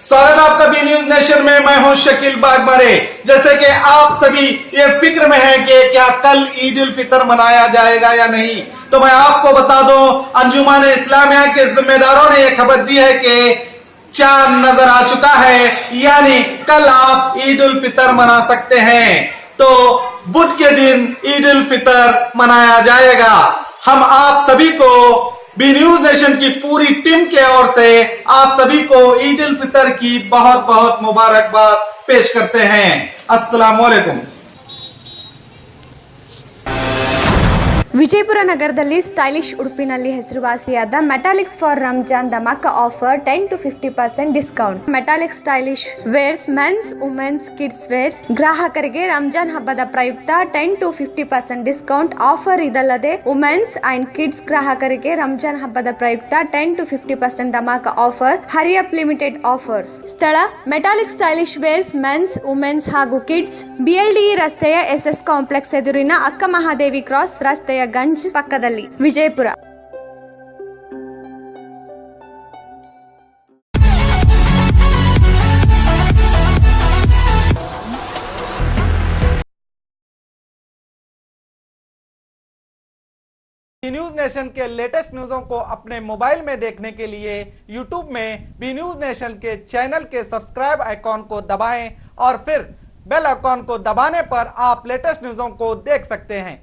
स्वागत है आपका बी न्यूज नेशन में। मैं हूं शकील बागमारे। जैसे कि आप सभी ये फिक्र में हैं कि क्या कल ईद उल फितर मनाया जाएगा या नहीं, तो मैं आपको बता दूं, अंजुमन इस्लामिया के जिम्मेदारों ने यह खबर दी है कि चांद नजर आ चुका है, यानी कल आप ईद उल फितर मना सकते हैं। तो बुध के दिन ईद उल फितर मनाया जाएगा। हम आप सभी को बी न्यूज नेशन की पूरी टीम के ओर से आप सभी को ईद उल फितर की बहुत बहुत मुबारकबाद पेश करते हैं। अस्सलाम वालेकुम। ವಿಜಯಪುರ ನಗರದಲ್ಲಿ ಸ್ಟೈಲಿಶ್ ಉಡುಪಿನಲ್ಲಿ ಹೆಸರುವಾಸಿಯಾದ Metallics for Ramzan Dhamaka offer 10 to 50% discount. Metallics stylish wears men's women's kids wears ಗ್ರಾಹಕರಿಗೆ ರಂಜಾನ್ ಹಬ್ಬದ ಪ್ರಯುಕ್ತ 10 to 50% ಡಿಸ್ಕೌಂಟ್ ಆಫರ್. ಇದಲ್ಲದೆ ವುಮೆನ್ಸ್ ಅಂಡ್ ಕಿಡ್ಸ್ ಗ್ರಾಹಕರಿಗೆ ರಂಜಾನ್ ಹಬ್ಬದ ಪ್ರಯುಕ್ತ 10 to 50% Dhamaka offer. Hurry up limited offers. ಸ್ಥಳ Metallic stylish wears men's women's ಹಾಗೂ ಕಿಡ್ಸ್, BLDE ರಸ್ತೆಯ SS ಕಾಂಪ್ಲೆಕ್ಸ್ ಎದುರಿನ ಅಕ್ಕ ಮಹಾದೇವಿ ಕ್ರಾಸ್ ರಸ್ತೆಯ ಗಂಜ್ ಪಕ್ಕದಲ್ಲಿ, ವಿಜಯಪುರ. न्यूज नेशन के लेटेस्ट न्यूज़ों को अपने मोबाइल में देखने के लिए यूट्यूब में बी न्यूज नेशन के चैनल के सब्सक्राइब आइकॉन को दबाएं और फिर बेल आइकॉन को दबाने पर आप लेटेस्ट न्यूज़ों को देख सकते हैं।